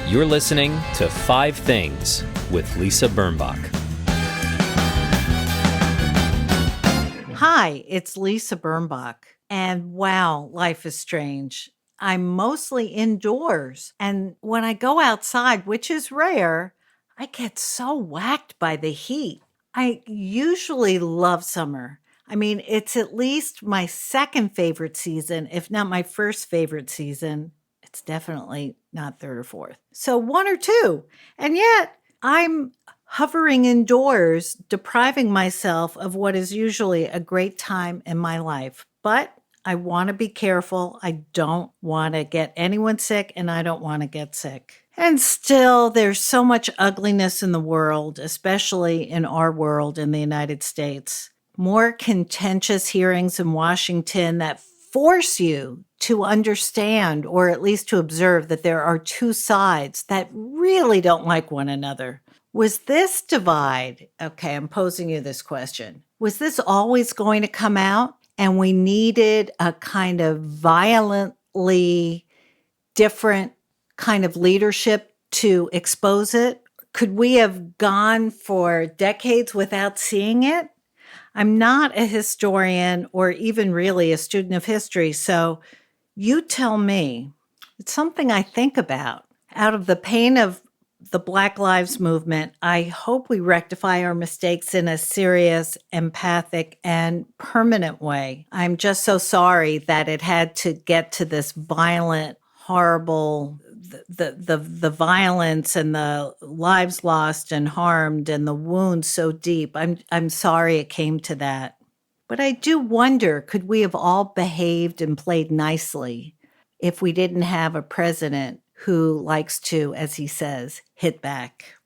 You're listening to 5 Things with Lisa Birnbach. Hi, it's Lisa Birnbach, and wow, life is strange. I'm mostly indoors, and when I go outside, which is rare, I get so whacked by the heat. I usually love summer. I mean, it's at least my second favorite season, if not my first favorite season. It's definitely not third or fourth. So one or two. And yet I'm hovering indoors, depriving myself of what is usually a great time in my life. But I want to be careful. I don't want to get anyone sick, and I don't want to get sick. And still, there's so much ugliness in the world, especially in our world in the United States. More contentious hearings in Washington that force you to understand, or at least to observe, that there are two sides that really don't like one another. Was this divide, okay, I'm posing you this question, was this always going to come out and we needed a kind of violently different kind of leadership to expose it? Could we have gone for decades without seeing it? I'm not a historian or even really a student of history, so you tell me. It's something I think about. Out of the pain of the Black Lives Movement, I hope we rectify our mistakes in a serious, empathic, and permanent way. I'm just so sorry that it had to get to this violent, horrible, the violence and the lives lost and harmed and the wounds so deep. I'm sorry it came to that. But I do wonder, could we have all behaved and played nicely if we didn't have a president who likes to, as he says, hit back?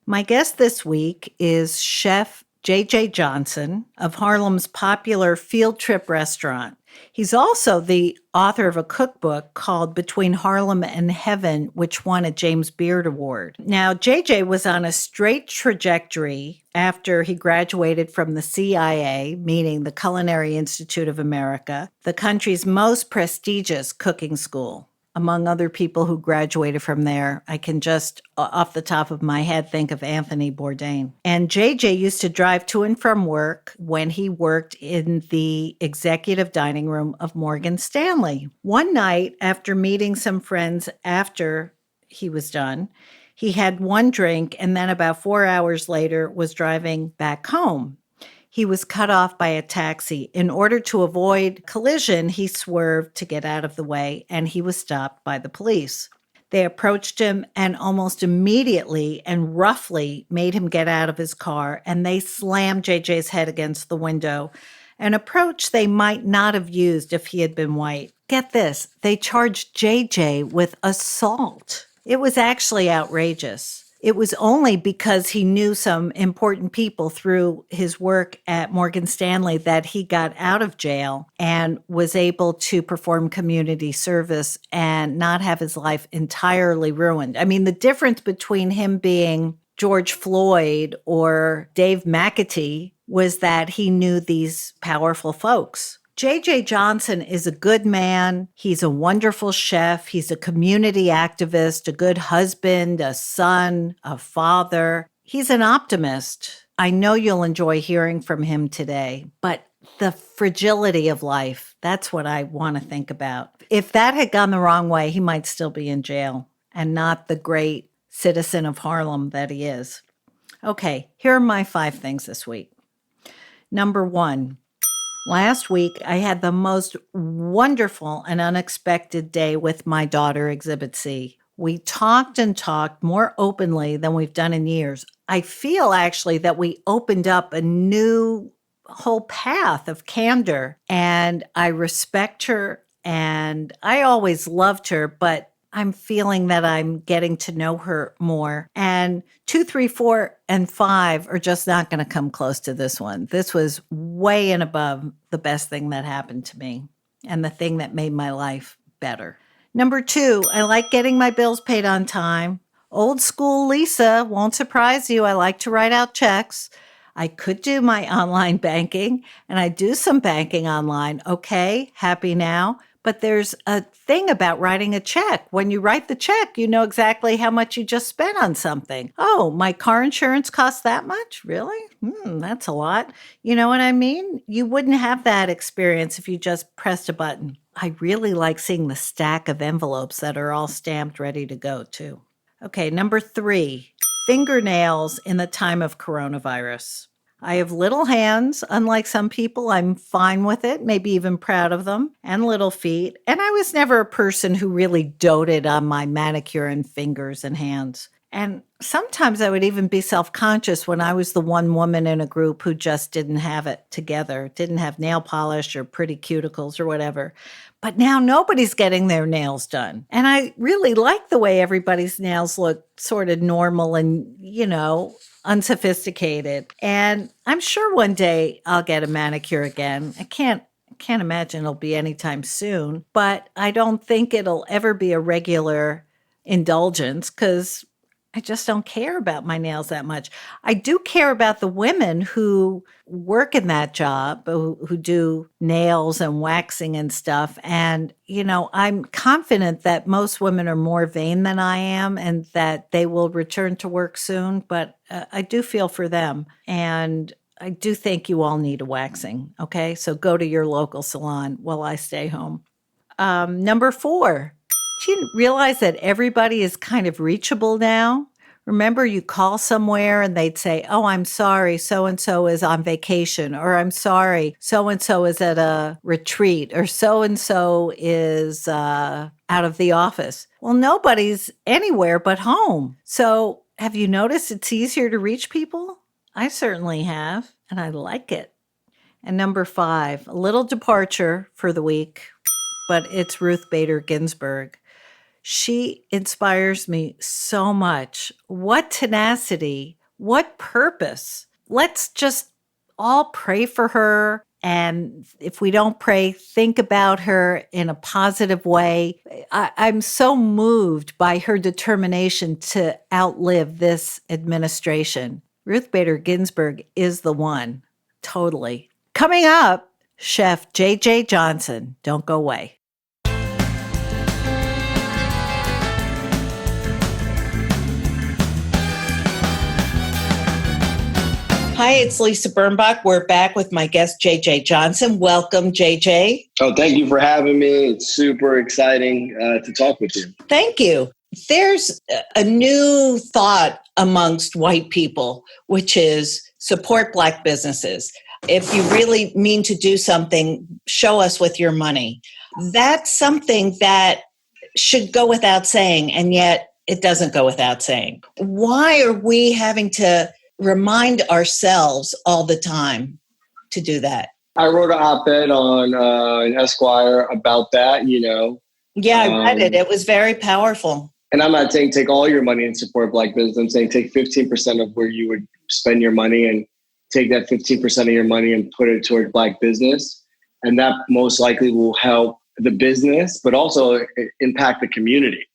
My guest this week is Chef J.J. Johnson of Harlem's popular FieldTrip Restaurant. He's also the author of a cookbook called Between Harlem and Heaven, which won a James Beard Award. Now, JJ was on a straight trajectory after he graduated from the CIA, meaning the Culinary Institute of America, the country's most prestigious cooking school. Among other people who graduated from there, I can just, off the top of my head, think of Anthony Bourdain. And JJ used to drive to and from work when he worked in the executive dining room of Morgan Stanley. One night, after meeting some friends after he was done, he had one drink and then about 4 hours later was driving back home. He was cut off by a taxi. In order to avoid collision, he swerved to get out of the way, and he was stopped by the police. They approached him and almost immediately and roughly made him get out of his car, and they slammed JJ's head against the window, an approach they might not have used if he had been white. Get this, they charged JJ with assault. It was actually outrageous. It was only because he knew some important people through his work at Morgan Stanley that he got out of jail and was able to perform community service and not have his life entirely ruined. I mean, the difference between him being George Floyd or Dave McAtee was that he knew these powerful folks. J.J. Johnson is a good man. He's a wonderful chef. He's a community activist, a good husband, a son, a father. He's an optimist. I know you'll enjoy hearing from him today, but the fragility of life, that's what I want to think about. If that had gone the wrong way, he might still be in jail and not the great citizen of Harlem that he is. Okay, here are my 5 things this week. Number 1. Last week, I had the most wonderful and unexpected day with my daughter, Exhibit C. We talked and talked more openly than we've done in years. I feel actually that we opened up a new whole path of candor, and I respect her, and I always loved her, but I'm feeling that I'm getting to know her more. And 2, 3, 4, and 5 are just not going to come close to this one. This was way and above the best thing that happened to me and the thing that made my life better. Number 2, I like getting my bills paid on time. Old school Lisa, won't surprise you. I like to write out checks. I could do my online banking, and I do some banking online. Okay, happy now. But there's a thing about writing a check. When you write the check, you know exactly how much you just spent on something. Oh, my car insurance costs that much? Really? That's a lot. You know what I mean? You wouldn't have that experience if you just pressed a button. I really like seeing the stack of envelopes that are all stamped ready to go, too. Okay, number 3, fingernails in the time of coronavirus. I have little hands. Unlike some people, I'm fine with it, maybe even proud of them, and little feet. And I was never a person who really doted on my manicure and fingers and hands. And sometimes I would even be self-conscious when I was the one woman in a group who just didn't have it together, didn't have nail polish or pretty cuticles or whatever. But now nobody's getting their nails done. And I really like the way everybody's nails look sort of normal and, unsophisticated. And I'm sure one day I'll get a manicure again. I can't imagine it'll be anytime soon, but I don't think it'll ever be a regular indulgence because I just don't care about my nails that much. I do care about the women who work in that job, who do nails and waxing and stuff. And, I'm confident that most women are more vain than I am and that they will return to work soon. But I do feel for them. And I do think you all need a waxing. Okay. So go to your local salon while I stay home. Number 4. Do you realize that everybody is kind of reachable now? Remember, you call somewhere and they'd say, oh, I'm sorry, so-and-so is on vacation, or I'm sorry, so-and-so is at a retreat, or so-and-so is out of the office. Well, nobody's anywhere but home. So have you noticed it's easier to reach people? I certainly have, and I like it. And number 5, a little departure for the week, but it's Ruth Bader Ginsburg. She inspires me so much. What tenacity, what purpose. Let's just all pray for her. And if we don't pray, think about her in a positive way. I'm so moved by her determination to outlive this administration. Ruth Bader Ginsburg is the one. Totally. Coming up, Chef J.J. Johnson. Don't go away. Hi, it's Lisa Birnbach. We're back with my guest, J.J. Johnson. Welcome, J.J. Oh, thank you for having me. It's super exciting to talk with you. Thank you. There's a new thought amongst white people, which is support Black businesses. If you really mean to do something, show us with your money. That's something that should go without saying, and yet it doesn't go without saying. Why are we having to remind ourselves all the time to do that? I wrote an op-ed on in Esquire about that, Yeah, I read it. It was very powerful. And I'm not saying take all your money and support Black business. I'm saying take 15% of where you would spend your money and take that 15% of your money and put it toward Black business. And that most likely will help the business, but also impact the community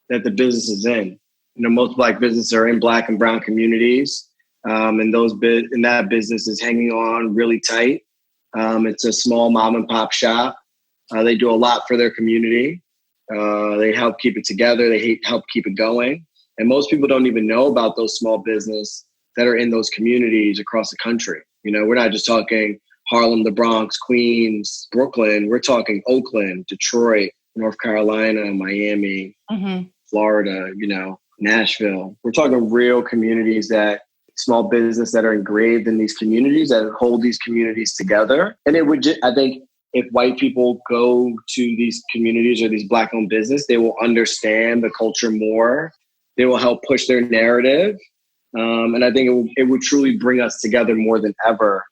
that the business is in. Most Black businesses are in Black and brown communities. And that business is hanging on really tight. It's a small mom and pop shop. They do a lot for their community. They help keep it together. They help keep it going. And most people don't even know about those small business that are in those communities across the country. We're not just talking Harlem, the Bronx, Queens, Brooklyn. We're talking Oakland, Detroit, North Carolina, Miami, Florida, Nashville. We're talking real communities small business that are engraved in these communities that hold these communities together. And I think if white people go to these communities or these Black-owned business, they will understand the culture more. They will help push their narrative. And I think it would truly bring us together more than ever.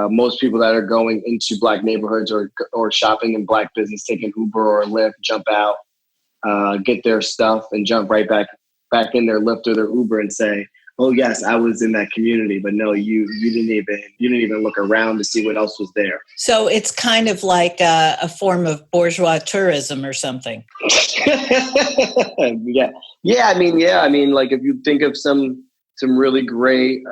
Most people that are going into Black neighborhoods or shopping in Black business, taking Uber or Lyft, jump out, get their stuff and jump right back in their Lyft or their Uber and say, oh yes, I was in that community, but no, you didn't even look around to see what else was there. So it's kind of like a form of bourgeois tourism or something. Yeah. I mean, like if you think of some really great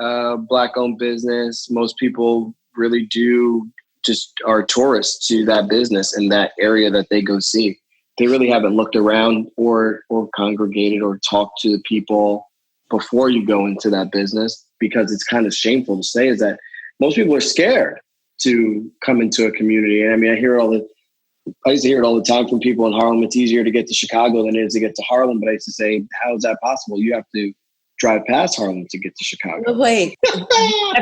Black-owned business, most people really do just are tourists to that business in that area that they go see. They really haven't looked around or congregated or talked to the people before you go into that business, because it's kind of shameful to say is that most people are scared to come into a community. And I mean, I used to hear it all the time from people in Harlem. It's easier to get to Chicago than it is to get to Harlem. But I used to say, how is that possible? You have to drive past Harlem to get to Chicago. Well, wait,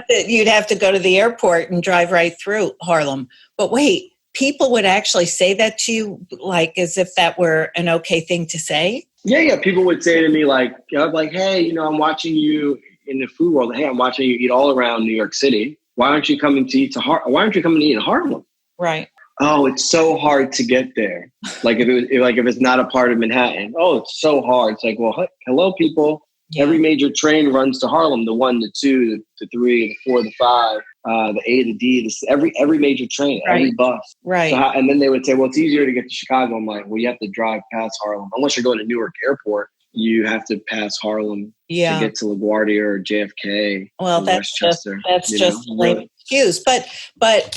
you'd have to go to the airport and drive right through Harlem. But wait, people would actually say that to you, like as if that were an okay thing to say? Yeah. People would say to me like, hey, I'm watching you in the food world. Hey, I'm watching you eat all around New York City. Why aren't you coming to eat why aren't you coming to eat in Harlem? Right. Oh, it's so hard to get there. Like if it's not a part of Manhattan. Oh, it's so hard. It's like, well, hello, people. Yeah. Every major train runs to Harlem. The 1, the 2, the 3, the 4, the 5, the A, the D. Every major train, right. Every bus. Right. So and then they would say, well, it's easier to get to Chicago. I'm like, well, you have to drive past Harlem. Unless you're going to Newark Airport, you have to pass Harlem to get to LaGuardia or JFK. Well, that's just a lame excuse. But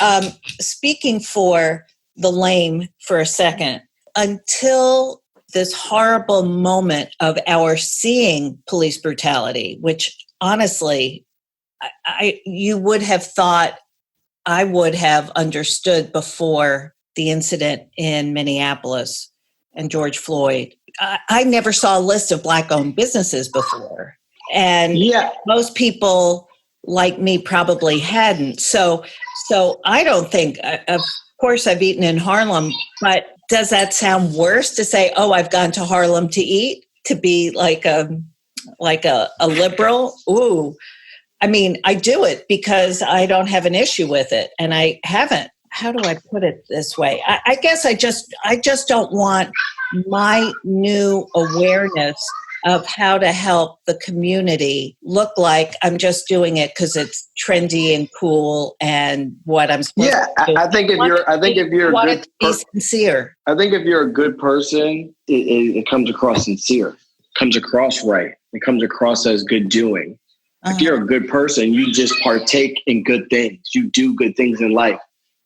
speaking for the lame for a second, until this horrible moment of our seeing police brutality, which honestly, you would have thought I would have understood before the incident in Minneapolis and George Floyd. I never saw a list of Black-owned businesses before. And most people like me probably hadn't. So I don't think, of course, I've eaten in Harlem, but does that sound worse to say, oh, I've gone to Harlem to eat, to be like a liberal? Ooh. I mean, I do it because I don't have an issue with it, and I haven't. How do I put it this way? I guess I just don't want my new awareness of how to help the community look like I'm just doing it because it's trendy and cool and what I'm supposed to do. I think if you're a good sincere. I think if you're a good person, it comes across sincere, it comes across right, it comes across as good doing. If you're a good person, you just partake in good things. You do good things in life.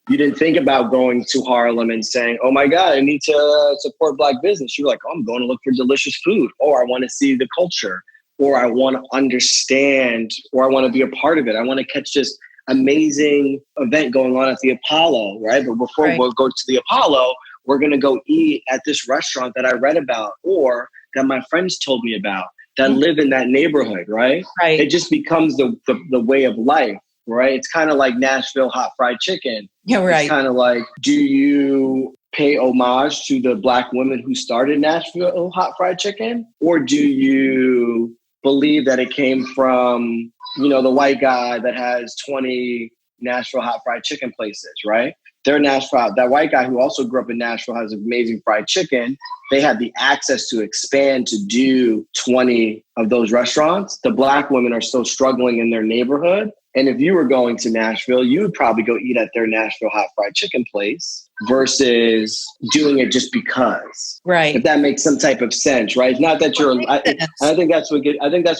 You didn't think about going to Harlem and saying, oh my God, I need to support Black business. You're like, oh, I'm going to look for delicious food, or I want to see the culture, or I want to understand, or I want to be a part of it. I want to catch this amazing event going on at the Apollo, right? But before we go to the Apollo, we're going to go eat at this restaurant that I read about, or that my friends told me about, that live in that neighborhood, right? Right. It just becomes the way of life. Right. It's kind of like Nashville hot fried chicken. Yeah, right. It's kind of like, do you pay homage to the Black women who started Nashville hot fried chicken? Or do you believe that it came from, the white guy that has 20 Nashville hot fried chicken places, right? They're Nashville. That white guy who also grew up in Nashville has amazing fried chicken. They had the access to expand to do 20 of those restaurants. The Black women are still struggling in their neighborhood. And if you were going to Nashville, you would probably go eat at their Nashville hot fried chicken place versus doing it just because. Right. If that makes some type of sense, right? It's not that I think that's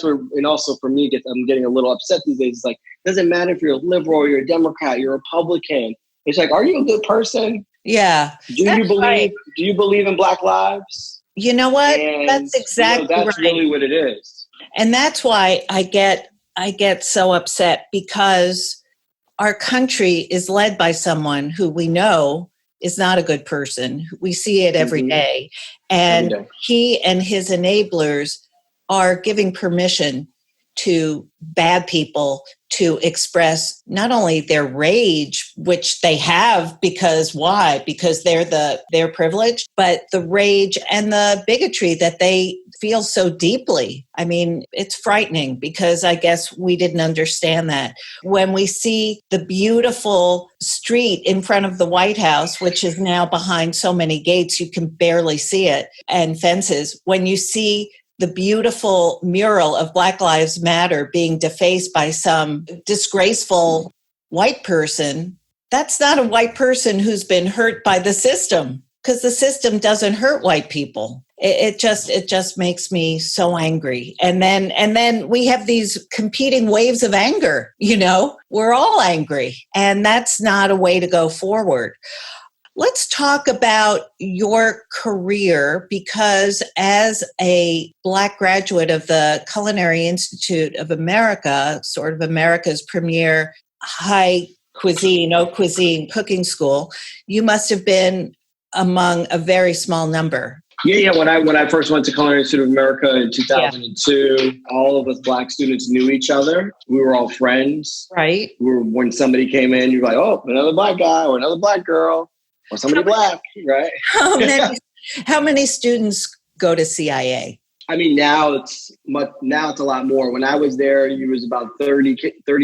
where, and also for me, I'm getting a little upset these days. It's like, it doesn't matter if you're a liberal or you're a Democrat, you're a Republican. It's like, are you a good person? Yeah. Do you believe in Black lives? You know what? And, that's exactly that's really what it is. And that's why I get so upset, because our country is led by someone who we know is not a good person. We see it every day. And he and his enablers are giving permission to bad people to express not only their rage, which they have because they're privileged, but the rage and the bigotry that they feel so deeply. I mean, it's frightening, because I guess we didn't understand that. When we see the beautiful street in front of the White House, which is now behind so many gates, you can barely see it, and fences, when you see the beautiful mural of Black Lives Matter being defaced by some disgraceful white person, that's not a white person who's been hurt by the system. because the system doesn't hurt white people. It just makes me so angry. And then we have these competing waves of anger, we're all angry, and that's not a way to go forward. Let's talk about your career, because as a Black graduate of the Culinary Institute of America, sort of America's premier high cuisine, haute cuisine cooking school, you must have been among a very small number. Yeah. When I first went to Culinary Institute of America in 2002, all of us Black students knew each other. We were all friends. Right. When somebody came in, you're like, oh, another Black guy or another Black girl or somebody Black, right? How many students go to CIA? I mean, now it's a lot more. When I was there, it was about 30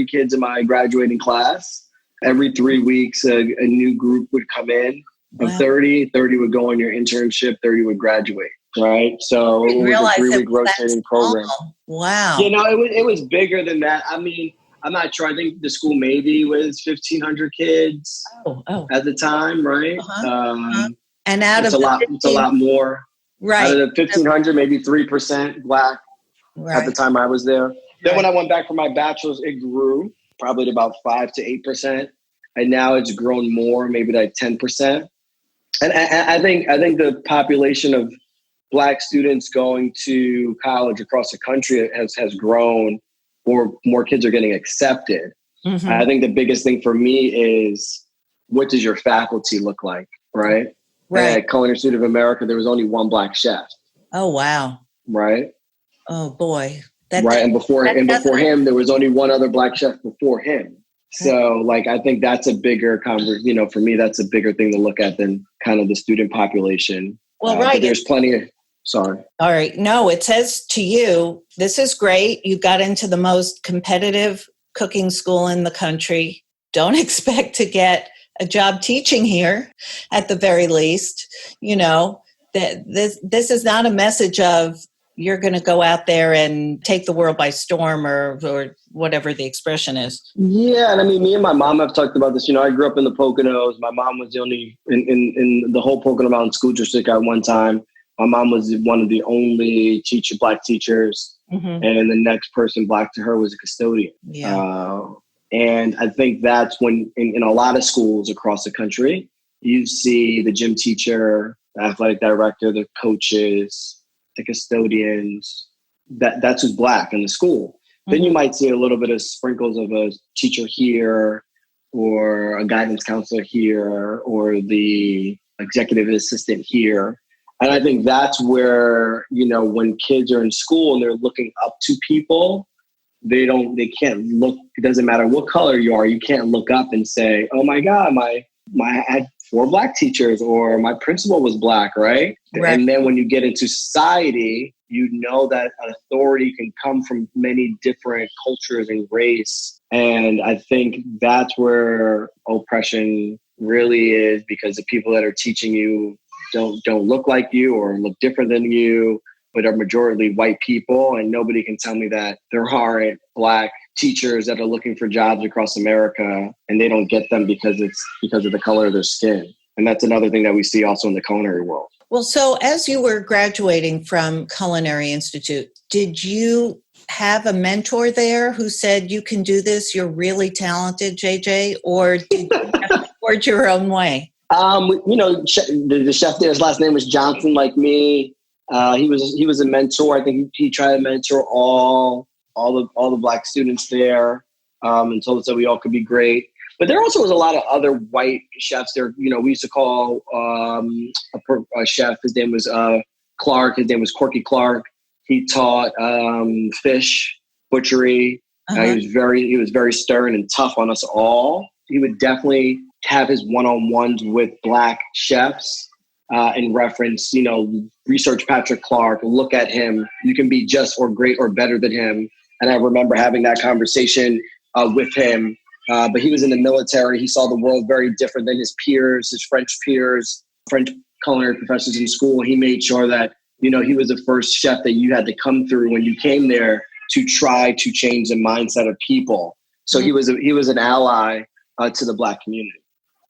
kids in my graduating class. Every 3 weeks, a new group would come in. Of 30 would go on your internship, 30 would graduate, right? So it was a 3-week rotating program. Wow. It was bigger than that. I mean, I'm not sure. I think the school maybe was 1,500 kids at the time, right? And it's a lot more. Right. Out of the 1,500, maybe 3% Black at the time I was there. Then when I went back for my bachelor's, it grew probably to about 5 to 8%. And now it's grown more, maybe like 10%. And I think the population of Black students going to college across the country has grown, or more kids are getting accepted. Mm-hmm. I think the biggest thing for me is, what does your faculty look like, right? Right. At Culinary Institute of America, there was only one Black chef. Oh, wow. Right? Oh, boy. And before him, there was only one other Black chef before him. So, I think that's a bigger for me, that's a bigger thing to look at than kind of the student population. Well, right. There's plenty of, sorry. All right. No, it says to you, this is great. You got into the most competitive cooking school in the country. Don't expect to get a job teaching here at the very least. That this is not a message of, you're going to go out there and take the world by storm or whatever the expression is. Yeah. And I mean, me and my mom have talked about this. I grew up in the Poconos. My mom was the only, in the whole Pocono Mountain School District at one time. My mom was one of the only Black teachers. Mm-hmm. And then the next person Black to her was a custodian. Yeah. And I think that's when, in a lot of schools across the country, you see the gym teacher, the athletic director, the coaches, the custodians, that's who's Black in the school. Mm-hmm. Then you might see a little bit of sprinkles of a teacher here, or a guidance counselor here, or the executive assistant here. And I think that's where, when kids are in school and they're looking up to people, they can't look, it doesn't matter what color you are, you can't look up and say, oh my God, I had 4 Black teachers, or my principal was Black, right? And then when you get into society, that authority can come from many different cultures and race. And I think that's where oppression really is, because the people that are teaching you don't look like you or look different than you, but are majority white people. And nobody can tell me that there aren't Black teachers that are looking for jobs across America and they don't get them because of the color of their skin. And that's another thing that we see also in the culinary world. Well, so as you were graduating from Culinary Institute, did you have a mentor there who said, you can do this, you're really talented, JJ, or did you have to forge your own way? The chef there, his last name was Johnson, like me. He was a mentor. I think he tried to mentor all the Black students there, and told us that we all could be great. But there also was a lot of other white chefs there. We used to call a chef, his name was Clark. His name was Corky Clark. He taught fish butchery. Uh-huh. He was very stern and tough on us all. He would definitely have his one-on-ones with Black chefs and reference, research Patrick Clark, look at him. You can be just or great or better than him. And I remember having that conversation with him. But he was in the military. He saw the world very different than his peers, his French peers, French culinary professors in school. He made sure that, he was the first chef that you had to come through when you came there to try to change the mindset of people. So he was an ally to the Black community.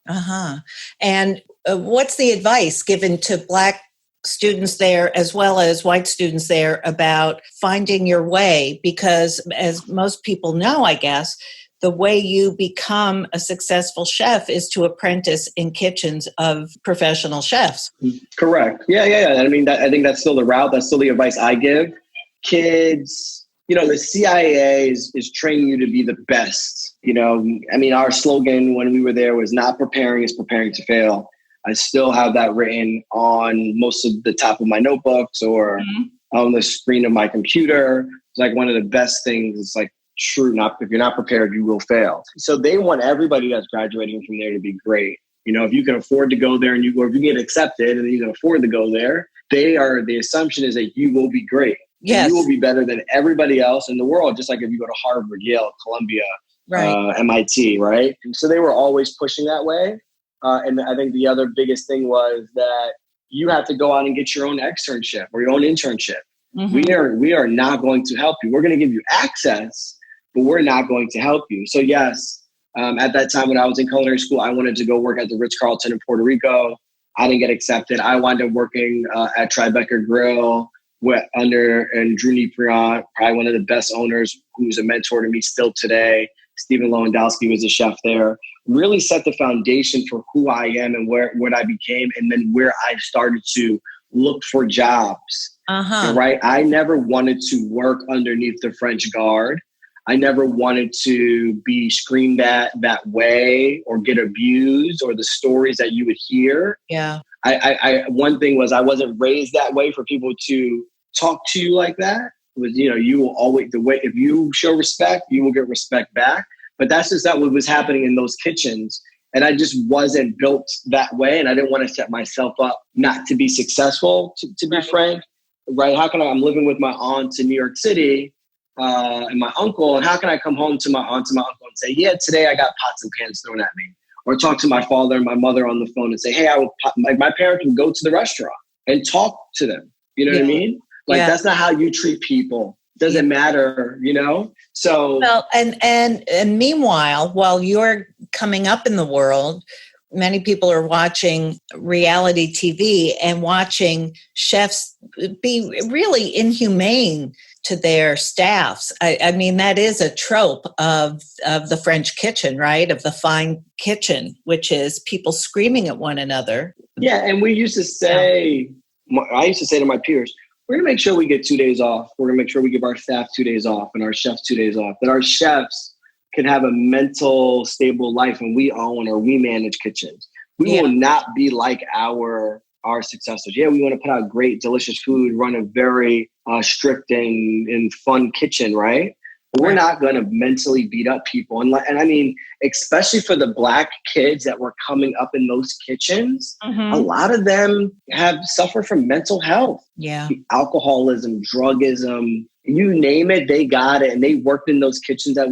Uh-huh. And what's the advice given to Black students there as well as white students there about finding your way? Because as most people know, I guess, the way you become a successful chef is to apprentice in kitchens of professional chefs. Correct. Yeah. I mean, I think that's still the route. That's still the advice I give kids. The CIA is training you to be the best. I mean, our slogan when we were there was not preparing is preparing to fail. I still have that written on most of the top of my notebooks or on the screen of my computer. It's like one of the best things. It's like true. If you're not prepared, you will fail. So they want everybody that's graduating from there to be great. If you can afford to go there or if you get accepted and you can afford to go there, the assumption is that you will be great. Yes. You will be better than everybody else in the world, just like if you go to Harvard, Yale, Columbia, MIT, right? And so they were always pushing that way. And I think the other biggest thing was that you have to go out and get your own externship or your own internship. Mm-hmm. We are not going to help you. We're going to give you access, but we're not going to help you. So yes, at that time when I was in culinary school, I wanted to go work at the Ritz-Carlton in Puerto Rico. I didn't get accepted. I wound up working at Tribeca Grill and Drew Nepriant, probably one of the best owners who's a mentor to me still today. Stephen Lewandowski was a chef there. Really set the foundation for who I am and what I became, and then where I started to look for jobs. Right? I never wanted to work underneath the French guard. I never wanted to be screamed at that way or get abused or the stories that you would hear. Yeah. I one thing was I wasn't raised that way for people to talk to you like that. It was, you will always, if you show respect, you will get respect back. But that's just not what was happening in those kitchens. And I just wasn't built that way. And I didn't want to set myself up not to be successful, to be frank. Right? I'm living with my aunt in New York City and my uncle. And how can I come home to my aunt and my uncle and say, yeah, today I got pots and pans thrown at me? Or talk to my father and my mother on the phone and say, hey, my parents would go to the restaurant and talk to them. You know what I mean? That's not how you treat people. Doesn't matter, So well, and meanwhile, while you're coming up in the world, many people are watching reality TV and watching chefs be really inhumane to their staffs. I mean, that is a trope of the French kitchen, right? Of the fine kitchen, which is people screaming at one another. Yeah, and we used to say, I used to say to my peers, we're going to make sure we get 2 days off. We're going to make sure we give our staff 2 days off and our chefs 2 days off. That our chefs can have a mental, stable life and we own or we manage kitchens. We will not be like our successors. Yeah, we want to put out great, delicious food, run a very strict and fun kitchen, right? But we're not going to mentally beat up people. And I mean, especially for the Black kids that were coming up in those kitchens, a lot of them have suffered from mental health. Yeah. Alcoholism, drugism, you name it, they got it. And they worked in those kitchens that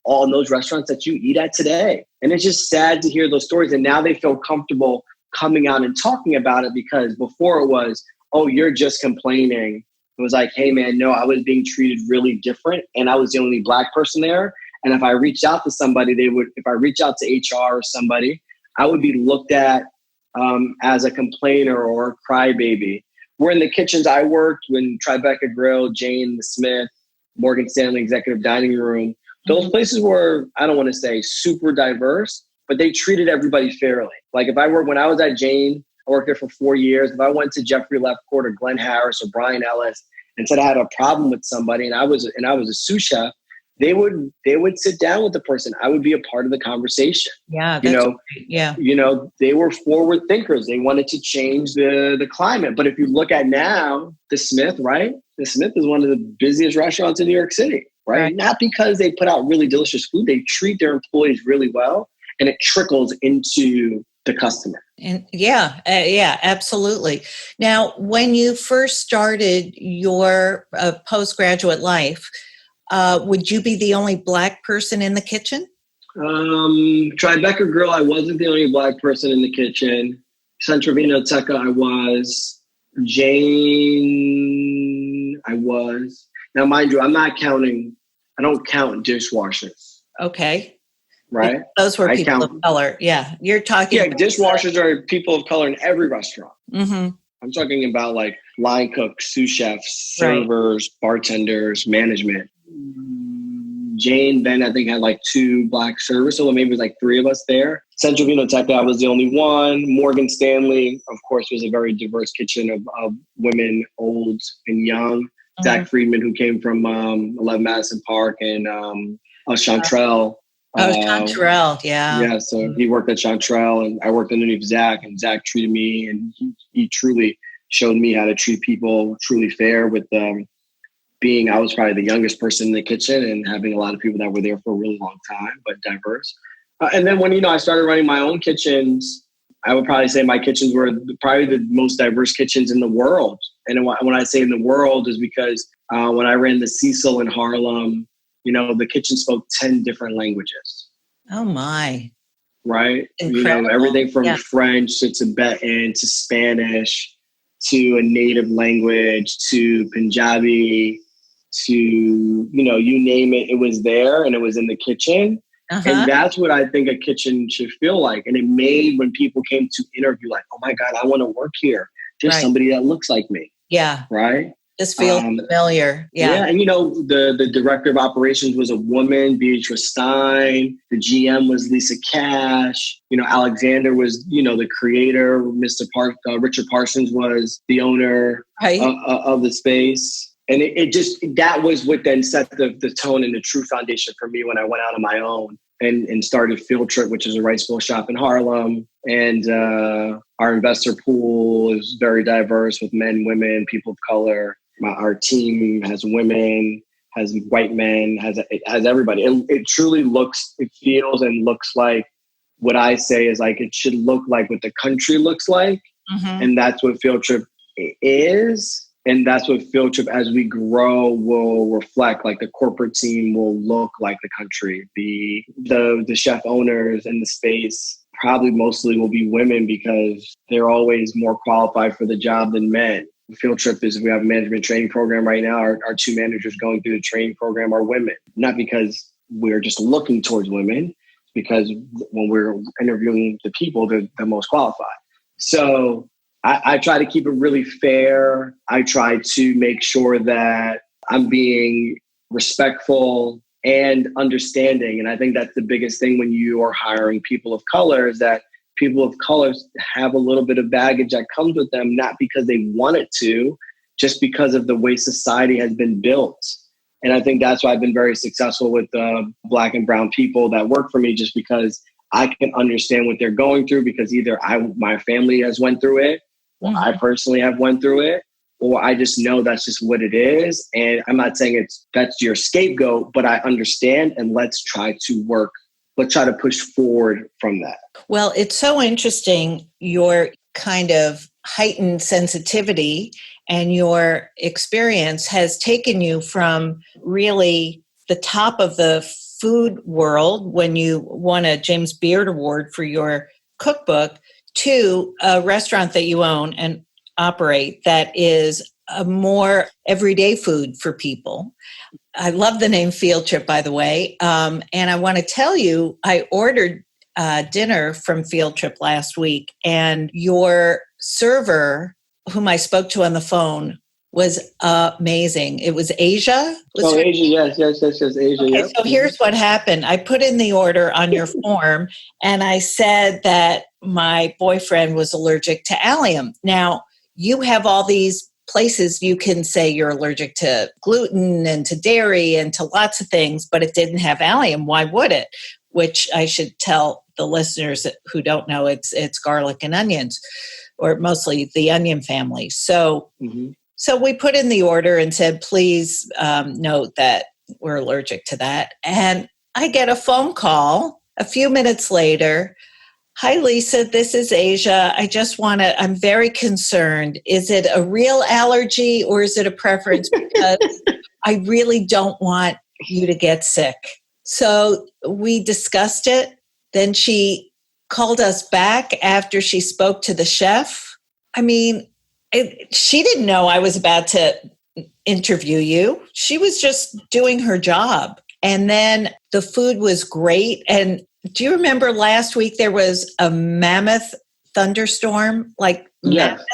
all in those restaurants that you eat at today. And it's just sad to hear those stories. And now they feel comfortable coming out and talking about it, because before it was, oh, you're just complaining. It was like, hey, man, no, I was being treated really different. And I was the only Black person there. And if I reached out to somebody, if I reach out to HR or somebody, I would be looked at as a complainer or a crybaby. We're in the kitchens I worked when Tribeca Grill, Jane, the Smith, Morgan Stanley Executive Dining Room. Those places were, I don't want to say super diverse, but they treated everybody fairly. Like when I was at Jane, I worked there for 4 years. If I went to Jeffrey Lefcourt or Glenn Harris or Brian Ellis and said I had a problem with somebody and I was a sous chef, they would sit down with the person. I would be a part of the conversation. Yeah. They were forward thinkers. They wanted to change the climate. But if you look at now, the Smith, right? The Smith is one of the busiest restaurants in New York City, right? Not because they put out really delicious food. They treat their employees really well, and it trickles into the customer. And absolutely. Now, when you first started your postgraduate life, would you be the only Black person in the kitchen? Tribeca Grill, I wasn't the only Black person in the kitchen. Centrovinoteca, I was. Jane, I was. Now, mind you, I don't count dishwashers. Okay. right? Those were I people of color. Yeah. You're talking. Yeah, dishwashers are people of color in every restaurant. Mm-hmm. I'm talking about like line cooks, sous chefs, Right. servers, bartenders, management. Jane then I think had like 2 black servers, so maybe it was like 3 of us there. Central Vinoteca, I was the only one. Morgan Stanley, of course, was a very diverse kitchen of women, old and young. Mm-hmm. Zach Friedman, who came from 11 Madison Park, and Chantrell. Chantrell, yeah. Yeah, so he worked at Chantrell, and I worked underneath Zach, and Zach treated me, and he truly showed me how to treat people truly fair with I was probably the youngest person in the kitchen and having a lot of people that were there for a really long time, but diverse. And then when, I started running my own kitchens, I would probably say my kitchens were probably the most diverse kitchens in the world. And when I say in the world is because when I ran the Cecil in Harlem, the kitchen spoke 10 different languages. Oh my. Right? Incredible. Everything from French to Tibetan to Spanish to a native language to Punjabi to, you name it, it was there and it was in the kitchen. Uh-huh. And that's what I think a kitchen should feel like. And it made when people came to interview, like, oh my God, I want to work here. There's somebody that looks like me. Yeah. Right? This feels familiar. Yeah. And the director of operations was a woman, Beatrice Stein. The GM was Lisa Cash. Alexander was, the creator. Mr. Richard Parsons was the owner of the space. And that was what then set the tone and the true foundation for me when I went out on my own and started FieldTrip, which is a rice bowl shop in Harlem. And our investor pool is very diverse with men, women, people of color. Our team has women, has white men, has everybody. It truly feels and looks like what I say is like it should look like what the country looks like. Mm-hmm. And that's what FieldTrip is. And that's what FieldTrip, as we grow, will reflect. Like the corporate team will look like the country. The chef owners in the space probably mostly will be women because they're always more qualified for the job than men. FieldTrip we have a management training program right now. Our 2 managers going through the training program are women, not because we're just looking towards women, because when we're interviewing the people, they're the most qualified. So I try to keep it really fair. I try to make sure that I'm being respectful and understanding. And I think that's the biggest thing when you are hiring people of color is that people of color have a little bit of baggage that comes with them, not because they want it to, just because of the way society has been built. And I think that's why I've been very successful with Black and brown people that work for me, just because I can understand what they're going through, because either my family has went through it, or I personally have went through it, or I just know that's just what it is. And I'm not saying that's your scapegoat, but I understand, and let's try to push forward from that. Well, it's so interesting, your kind of heightened sensitivity and your experience has taken you from really the top of the food world when you won a James Beard Award for your cookbook to a restaurant that you own and operate that is a more everyday food for people. I love the name FieldTrip, by the way. And I want to tell you, I ordered dinner from FieldTrip last week, and your server, whom I spoke to on the phone, was amazing. It was Asia. Asia, yes, Asia. Okay, yep. So here's what happened. I put in the order on your form, and I said that my boyfriend was allergic to allium. Now, you have all these places you can say you're allergic to gluten and to dairy and to lots of things, but it didn't have allium. Why would it? Which I should tell the listeners who don't know, it's garlic and onions, or mostly the onion family. So, So we put in the order and said, please note that we're allergic to that. And I get a phone call a few minutes later. Hi, Lisa, this is Asia. I'm very concerned. Is it a real allergy or is it a preference? Because I really don't want you to get sick. So we discussed it. Then she called us back after she spoke to the chef. I mean, she didn't know I was about to interview you. She was just doing her job. And then the food was great. And Do you remember last week there was a mammoth thunderstorm? Like Yes.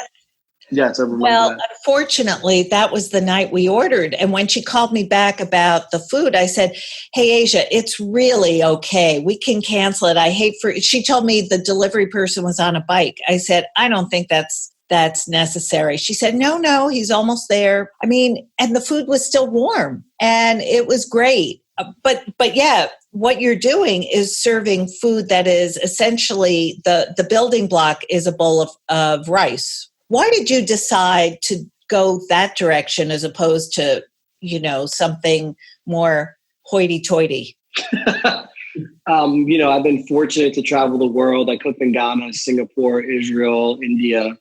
Yes, I remember Well, that. unfortunately, that was the night we ordered. And when she called me back about the food, I said, "Hey, Asia, it's really okay. We can cancel it. I hate for." She told me the delivery person was on a bike. I said, "I don't think that's necessary." She said, "No, he's almost there." I mean, and the food was still warm, and it was great. But yeah, what you're doing is serving food that is essentially the building block is a bowl of rice. Why did you decide to go that direction as opposed to, something more hoity-toity? I've been fortunate to travel the world. I cooked in Ghana, Singapore, Israel, India.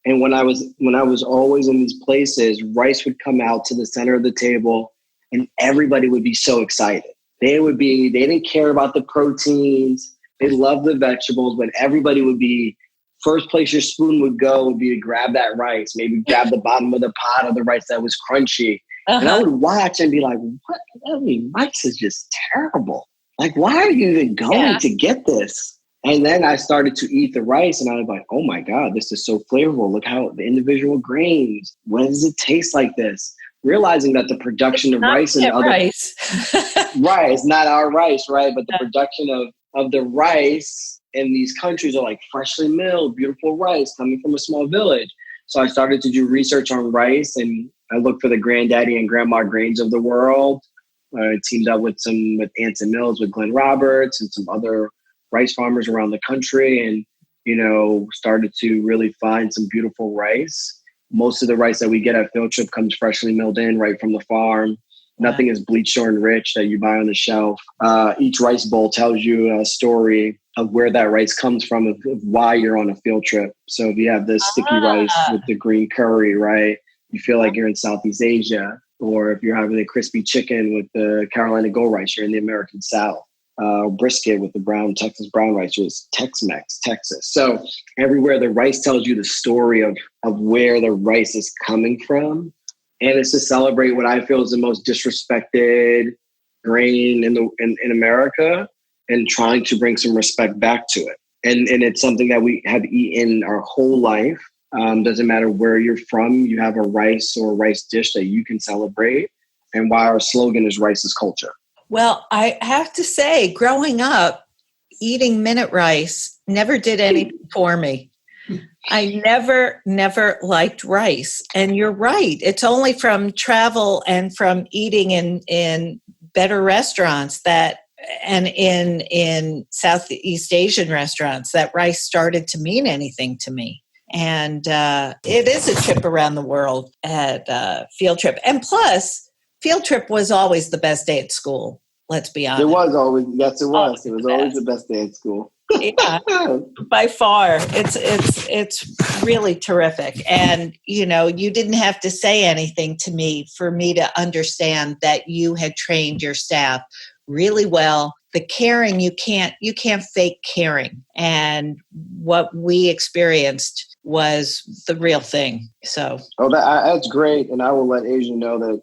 And when I was always in these places, rice would come out to the center of the table and everybody would be so excited. They didn't care about the proteins. They loved the vegetables, but everybody would be, first place your spoon would go would be to grab that rice, maybe grab the bottom of the pot of the rice that was crunchy. Uh-huh. And I would watch and be like, what? I mean, rice is just terrible. Like, why are you even going to get this? And then I started to eat the rice and I was like, oh my God, this is so flavorful. Look how the individual grains, what does it taste like this? Realizing that the production of rice and other rice. Right, it's not our rice, right? But the production of the rice in these countries are like freshly milled, beautiful rice coming from a small village. So I started to do research on rice and I looked for the granddaddy and grandma grains of the world. I teamed up with Anson Mills, with Glenn Roberts and some other rice farmers around the country and, started to really find some beautiful rice. Most of the rice that we get at FieldTrip comes freshly milled in right from the farm. Nothing is bleached or enriched that you buy on the shelf. Each rice bowl tells you a story of where that rice comes from, of why you're on a field trip. So if you have the sticky rice with the green curry, right, you feel like you're in Southeast Asia. Or if you're having the crispy chicken with the Carolina Gold rice, you're in the American South. Brisket with the Texas brown rice, is Tex-Mex, Texas. So everywhere the rice tells you the story of where the rice is coming from. And it's to celebrate what I feel is the most disrespected grain in America and trying to bring some respect back to it. And it's something that we have eaten our whole life. Doesn't matter where you're from, you have a rice or a rice dish that you can celebrate. And why our slogan is rice is culture. Well, I have to say, growing up, eating minute rice never did anything for me. I never liked rice. And you're right. It's only from travel and from eating in better restaurants and in Southeast Asian restaurants that rice started to mean anything to me. And it is a trip around the world at FieldTrip. And plus, FieldTrip was always the best day at school. Let's be honest. It was always, yes, it was. It was always the best day at school. Yeah, by far. It's really terrific. And, you didn't have to say anything to me for me to understand that you had trained your staff really well. The caring, you can't fake caring. And what we experienced was the real thing. So, that's great. And I will let Asia know that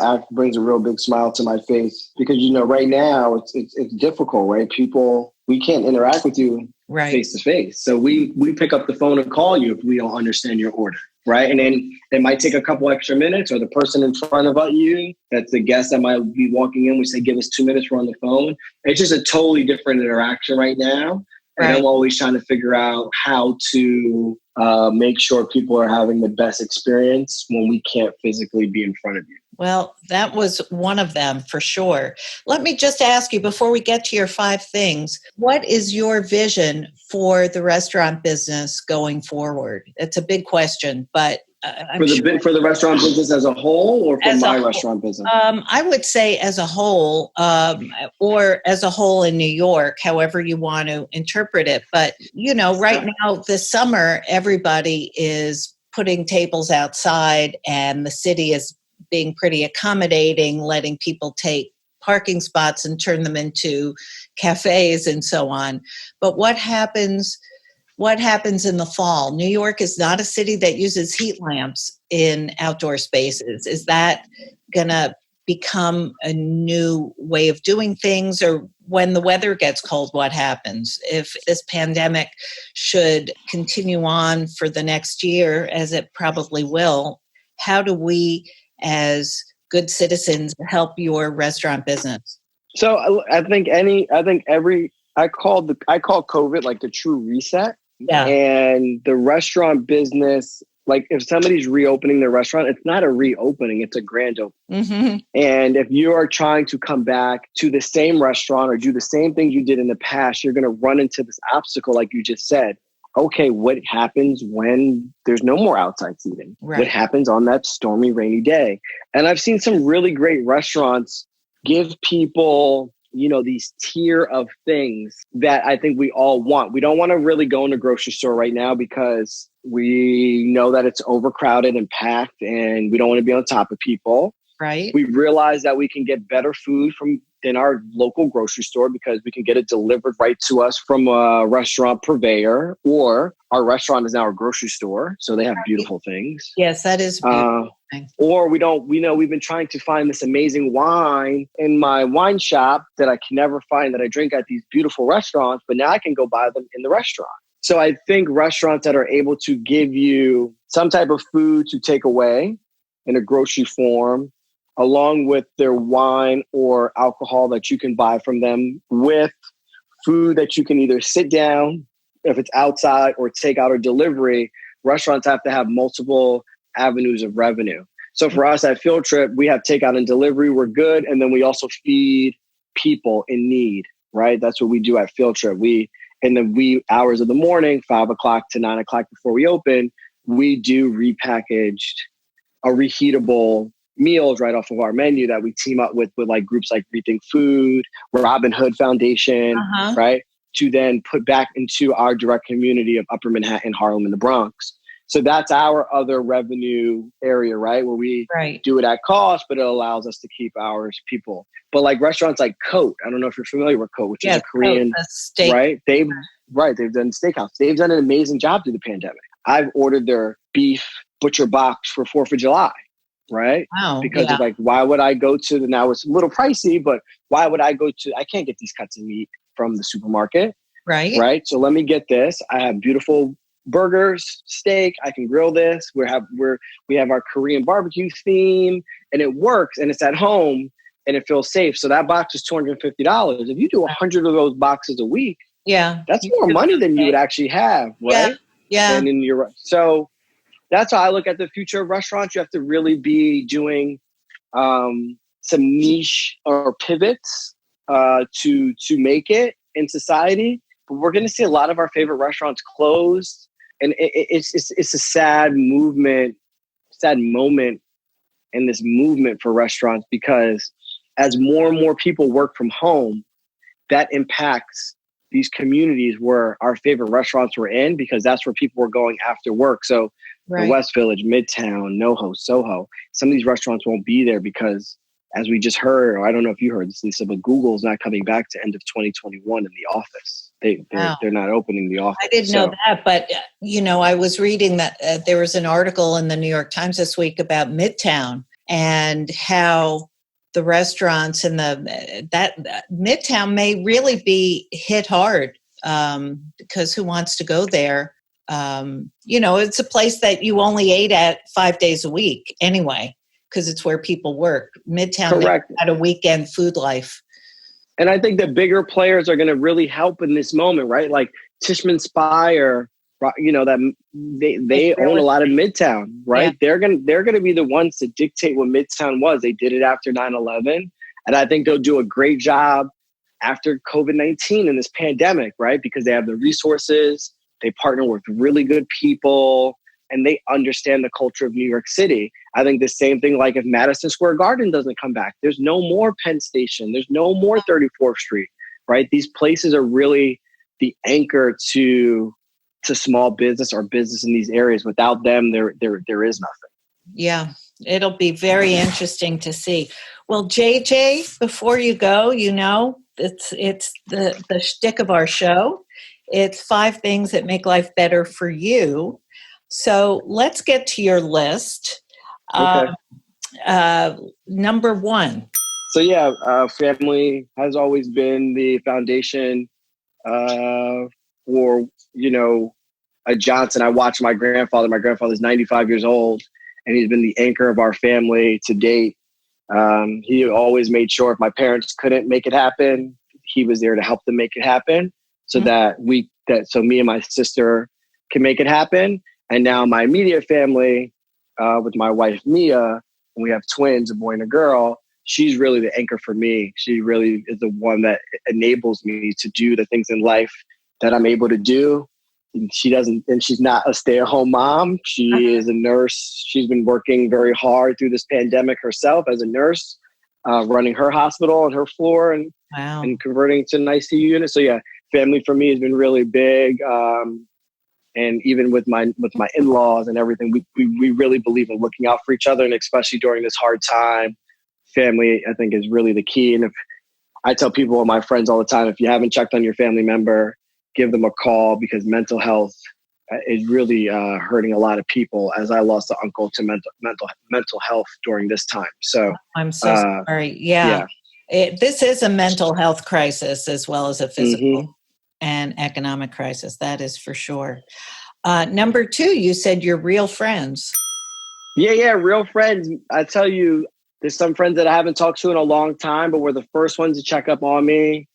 act brings a real big smile to my face because, right now it's difficult, right? We can't interact with you face to face. So we pick up the phone and call you if we don't understand your order, right? And then it might take a couple extra minutes, or the person in front of you, that's the guest that might be walking in, we say, give us 2 minutes, we're on the phone. It's just a totally different interaction right now. And I'm always trying to figure out how to make sure people are having the best experience when we can't physically be in front of you. Well, that was one of them for sure. Let me just ask you, before we get to your 5 things, what is your vision for the restaurant business going forward? It's a big question, but for the restaurant business as a whole, or for my restaurant business? I would say as a whole, or as a whole in New York, however you want to interpret it. But, right now, this summer, everybody is putting tables outside and the city is being pretty accommodating, letting people take parking spots and turn them into cafes and so on. But what happens in the fall? New York is not a city that uses heat lamps in outdoor spaces. Is that going to become a new way of doing things? Or when the weather gets cold, what happens? If this pandemic should continue on for the next year, as it probably will, how do we as good citizens help your restaurant business? So I think I call COVID like the true reset. Yeah. And the restaurant business, like if somebody's reopening their restaurant, it's not a reopening, it's a grand opening. Mm-hmm. And if you are trying to come back to the same restaurant or do the same things you did in the past, you're going to run into this obstacle, like you just said. Okay, what happens when there's no more outside seating? Right. What happens on that stormy, rainy day? And I've seen some really great restaurants give people, these tier of things that I think we all want. We don't want to really go in a grocery store right now because we know that it's overcrowded and packed and we don't want to be on top of people. Right. We realize that we can get better food in our local grocery store because we can get it delivered right to us from a restaurant purveyor, or our restaurant is now a grocery store. So they have beautiful things. Yes, that is beautiful. Or we've been trying to find this amazing wine in my wine shop that I can never find, that I drink at these beautiful restaurants, but now I can go buy them in the restaurant. So I think restaurants that are able to give you some type of food to take away in a grocery form, along with their wine or alcohol that you can buy from them, with food that you can either sit down, if it's outside, or take out or delivery. Restaurants have to have multiple avenues of revenue. So for us at FieldTrip, we have takeout and delivery. We're good. And then we also feed people in need, right? That's what we do at FieldTrip. In the wee hours of the morning, 5 o'clock to 9 o'clock before we open, we do repackaged or reheatable meals right off of our menu that we team up with like groups like Rethink Food, Robin Hood Foundation, right? To then put back into our direct community of Upper Manhattan, Harlem, and the Bronx. So that's our other revenue area, right? Where we do it at cost, but it allows us to keep our people. But like restaurants like Cote, I don't know if you're familiar with Cote, which is a Korean, steak. Right? They've done steakhouse. They've done an amazing job through the pandemic. I've ordered their beef butcher box for 4th of July. Right? Wow. Because of like, why would I go to now it's a little pricey, but why would I I can't get these cuts of meat from the supermarket. Right. Right. So let me get this. I have beautiful burgers, steak. I can grill this. We have our Korean barbecue theme, and it works, and it's at home, and it feels safe. So that box is $250. If you do 100 of those boxes a week, that's more money than you would actually have. Right. Yeah. And then so that's how I look at the future of restaurants. You have to really be doing some niche or pivots to make it in society. But we're going to see a lot of our favorite restaurants closed, and it's a sad moment in this movement for restaurants, because as more and more people work from home, that impacts these communities where our favorite restaurants were in, because that's where people were going after work. So the West Village, Midtown, NoHo, Soho, some of these restaurants won't be there because, as we just heard, or I don't know if you heard this, Lisa, but Google's not coming back to end of 2021 in the office. They're not opening the office. I didn't know that, but I was reading that there was an article in the New York Times this week about Midtown and how the restaurants in that Midtown may really be hit hard because who wants to go there? It's a place that you only ate at 5 days a week anyway, because it's where people work. Midtown had a weekend food life. And I think the bigger players are going to really help in this moment, right? Like Tishman Speyer, that they own a lot of Midtown, right? Yeah. They're going to be the ones to dictate what Midtown was. They did it after 9/11. And I think they'll do a great job after COVID-19 and this pandemic, right? Because they have the resources, they partner with really good people, and they understand the culture of New York City. I think the same thing, like if Madison Square Garden doesn't come back, there's no more Penn Station, there's no more 34th Street, right? These places are really the anchor to small business or business in these areas. Without them, there is nothing. Yeah, it'll be very interesting to see. Well, JJ, before you go, it's the shtick of our show. It's 5 things that make life better for you. So let's get to your list. Okay. Number one. So yeah, family has always been the foundation for, a Johnson. I watched my grandfather. My grandfather's 95 years old, and he's been the anchor of our family to date. He always made sure if my parents couldn't make it happen, he was there to help them make it happen, so that so me and my sister can make it happen. And now my immediate family, with my wife Mia, and we have twins, a boy and a girl. She's really the anchor for me. She really is the one that enables me to do the things in life that I'm able to do. And she's not a stay-at-home mom. She is a nurse. She's been working very hard through this pandemic herself as a nurse, running her hospital on her floor and converting to an ICU unit. So yeah, family for me has been really big. And even with my in-laws and everything, we really believe in looking out for each other, and especially during this hard time. Family, I think, is really the key. And if I tell people, my friends all the time, if you haven't checked on your family member, give them a call, because mental health is really hurting a lot of people, as I lost an uncle to mental health during this time. So I'm so sorry. Yeah. This is a mental health crisis as well as a physical and economic crisis. That is for sure. Number two, you said you're real friends. Yeah, real friends. I tell you, there's some friends that I haven't talked to in a long time, but were the first ones to check up on me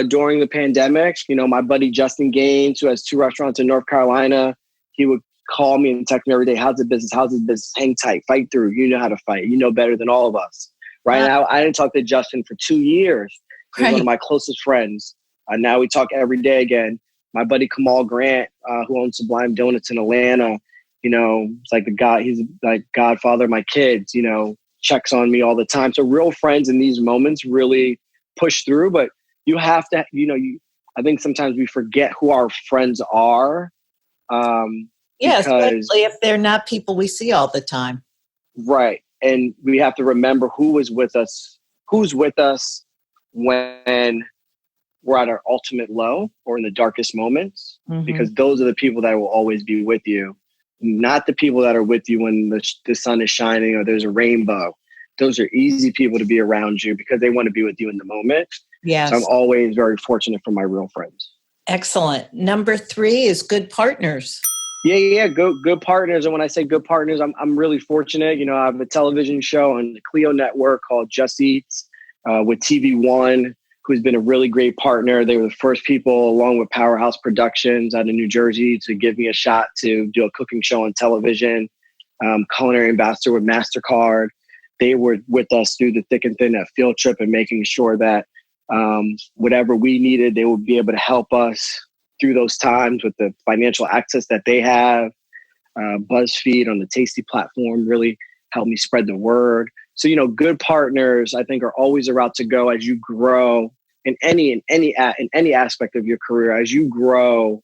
during the pandemic. My buddy Justin Gaines, who has 2 restaurants in North Carolina, he would call me and text me every day. How's the business? Hang tight, fight through. You know how to fight. You know better than all of us. Right now, I didn't talk to Justin for 2 years. He's one of my closest friends. Now we talk every day again. My buddy Kamal Grant, who owns Sublime Donuts in Atlanta, it's like he's like godfather of my kids, checks on me all the time. So real friends in these moments really push through, but you have to, I think sometimes we forget who our friends are. Especially if they're not people we see all the time. Right. And we have to remember who's with us when we're at our ultimate low or in the darkest moments, because those are the people that will always be with you. Not the people that are with you when the sun is shining or there's a rainbow. Those are easy people to be around you because they want to be with you in the moment. Yes. So I'm always very fortunate for my real friends. Excellent. Number 3 is good partners. Yeah. Good partners. And when I say good partners, I'm really fortunate. I have a television show on the Clio network called Just Eats with TV One, who's been a really great partner. They were the first people, along with Powerhouse Productions out of New Jersey, to give me a shot to do a cooking show on television. Culinary ambassador with MasterCard. They were with us through the thick and thin at FieldTrip and making sure that whatever we needed, they would be able to help us through those times with the financial access that they have. BuzzFeed on the Tasty platform really helped me spread the word. So, good partners, I think, are always a route to go as you grow in any aspect of your career. As you grow,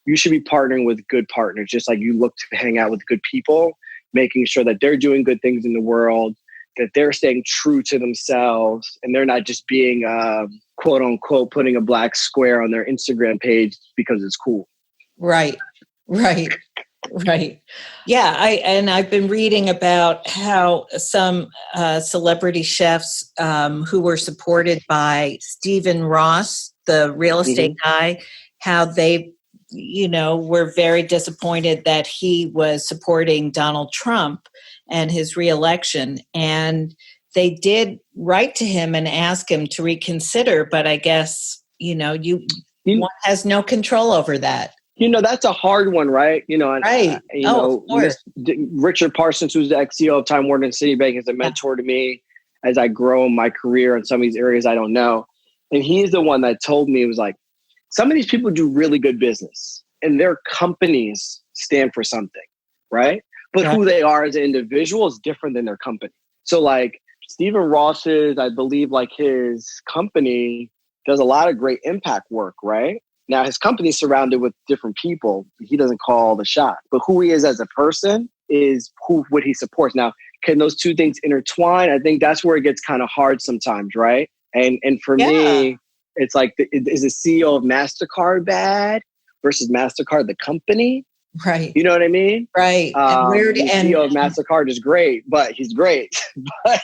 you should be partnering with good partners, just like you look to hang out with good people, making sure that they're doing good things in the world, that they're staying true to themselves, and they're not just being, quote unquote, putting a black square on their Instagram page because it's cool. Right. Yeah, I've been reading about how some celebrity chefs who were supported by Stephen Ross, the real estate guy, how they, were very disappointed that he was supporting Donald Trump and his reelection. And they did write to him and ask him to reconsider, but I guess, one has no control over that. That's a hard one, right? Right. Richard Parsons, who's the ex-CEO of Time Warner and Citibank, is a mentor to me as I grow in my career in some of these areas I don't know. And he's the one that told me, it was like, some of these people do really good business and their companies stand for something, right? But who they are as an individual is different than their company. So like Stephen Ross's, I believe, like his company does a lot of great impact work, right? Now, his company's surrounded with different people. He doesn't call the shot. But who he is as a person is what he supports. Now, can those two things intertwine? I think that's where it gets kind of hard sometimes, right? And for me, it's like, is the CEO of MasterCard bad versus MasterCard the company? Right. You know what I mean? Right. The CEO of MasterCard is great, but he's great. But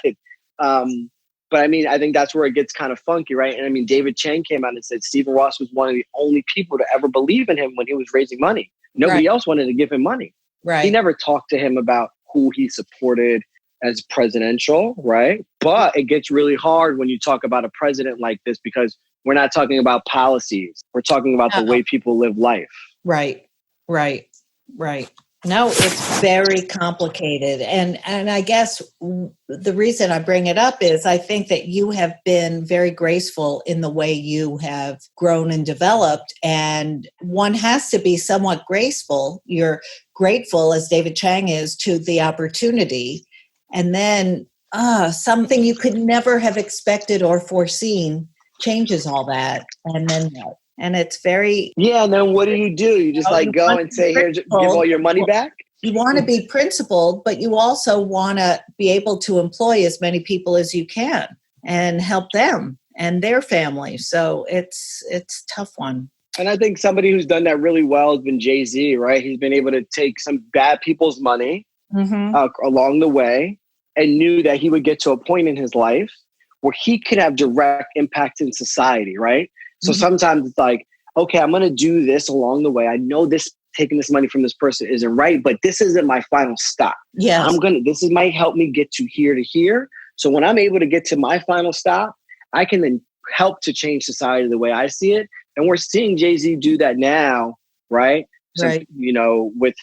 I mean, I think that's where it gets kind of funky, right? And I mean, David Chang came out and said Stephen Ross was one of the only people to ever believe in him when he was raising money. Nobody else wanted to give him money. Right. He never talked to him about who he supported as presidential, right? But it gets really hard when you talk about a president like this because we're not talking about policies. We're talking about the way people live life. Right. No, it's very complicated. And I guess the reason I bring it up is I think that you have been very graceful in the way you have grown and developed. And one has to be somewhat graceful. You're grateful, as David Chang is, to the opportunity. And then something you could never have expected or foreseen changes all that. And then what? And it's very... Yeah, and then what do? You just go and say, here, give all your money back? You want to be principled, but you also want to be able to employ as many people as you can and help them and their families. So it's a tough one. And I think somebody who's done that really well has been Jay-Z, right? He's been able to take some bad people's money along the way and knew that he would get to a point in his life where he could have direct impact in society, right? So sometimes it's like, okay, I'm going to do this along the way. I know taking this money from this person isn't right, but this isn't my final stop. Yes. This might help me get to here. So when I'm able to get to my final stop, I can then help to change society the way I see it. And we're seeing Jay-Z do that now, right? So, right. With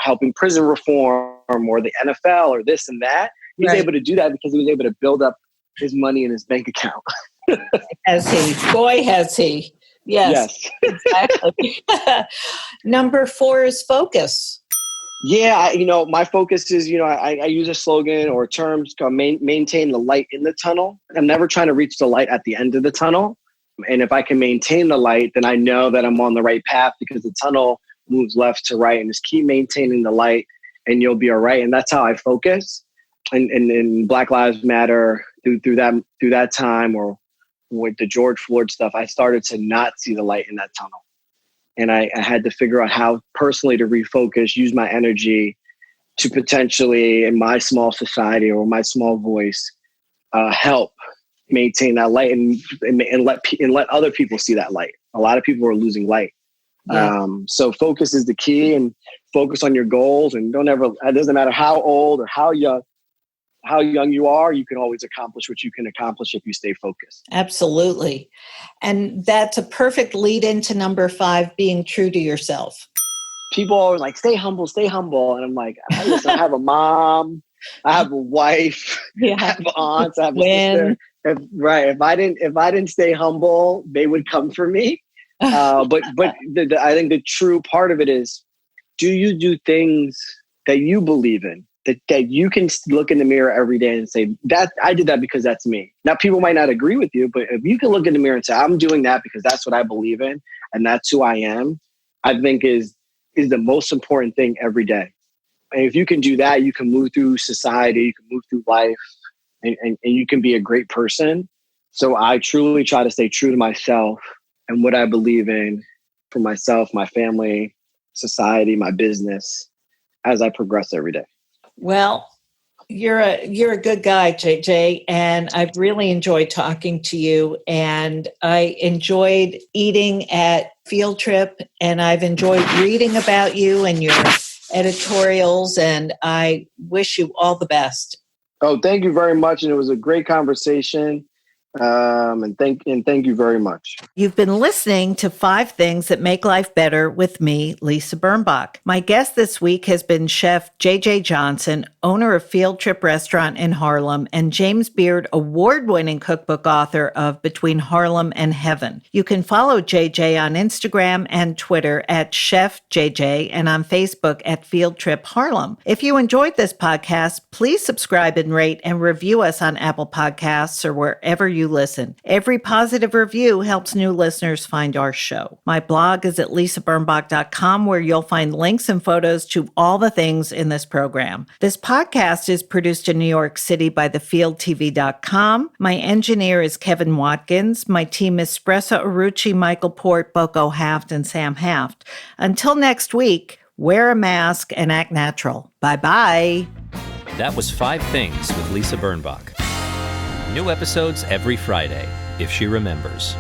helping prison reform or the NFL or this and that, he's able to do that because he was able to build up his money in his bank account. Has he? Boy, has he. Yes. Exactly. Number 4 is focus. Yeah, my focus is, I use a slogan or terms called maintain the light in the tunnel. I'm never trying to reach the light at the end of the tunnel. And if I can maintain the light, then I know that I'm on the right path because the tunnel moves left to right, and just keep maintaining the light and you'll be all right. And that's how I focus. And Black Lives Matter through that time, or with the George Floyd stuff, I started to not see the light in that tunnel. And I had to figure out how personally to refocus, use my energy to potentially, in my small society or my small voice, help maintain that light and let other people see that light. A lot of people are losing light. Yeah. So focus is the key, and focus on your goals, and it doesn't matter how old or how young you are, you can always accomplish what you can accomplish if you stay focused. Absolutely. And that's a perfect lead into number 5, being true to yourself. People are like, stay humble. And I'm like, listen, I have a mom, I have a wife, I have aunts, I have a sister. If I didn't stay humble, they would come for me. But I think the true part of it is, do you do things that you believe in? That you can look in the mirror every day and say, that I did that because that's me. Now, people might not agree with you, but if you can look in the mirror and say, I'm doing that because that's what I believe in and that's who I am, I think is the most important thing every day. And if you can do that, you can move through society, you can move through life, and you can be a great person. So I truly try to stay true to myself and what I believe in for myself, my family, society, my business, as I progress every day. Well, you're a good guy, JJ, and I've really enjoyed talking to you, and I enjoyed eating at Field Trip, and I've enjoyed reading about you and your editorials, and I wish you all the best. Oh, thank you very much, and it was a great conversation. And thank you very much. You've been listening to 5 Things That Make Life Better with me, Lisa Birnbach. My guest this week has been Chef JJ Johnson, owner of FieldTrip Restaurant in Harlem, and James Beard award-winning cookbook author of Between Harlem and Heaven. You can follow JJ on Instagram and Twitter at Chef JJ, and on Facebook at FieldTrip Harlem. If you enjoyed this podcast, please subscribe and rate and review us on Apple Podcasts or wherever you listen. Every positive review helps new listeners find our show. My blog is at lisabirnbach.com, where you'll find links and photos to all the things in this program. This podcast is produced in New York City by thefieldtv.com. My engineer is Kevin Watkins. My team is Spressa Arucci, Michael Port, Boko Haft, and Sam Haft. Until next week, Wear a mask and act natural. Bye-bye. That was 5 Things with Lisa Birnbach. New episodes every Friday, if she remembers.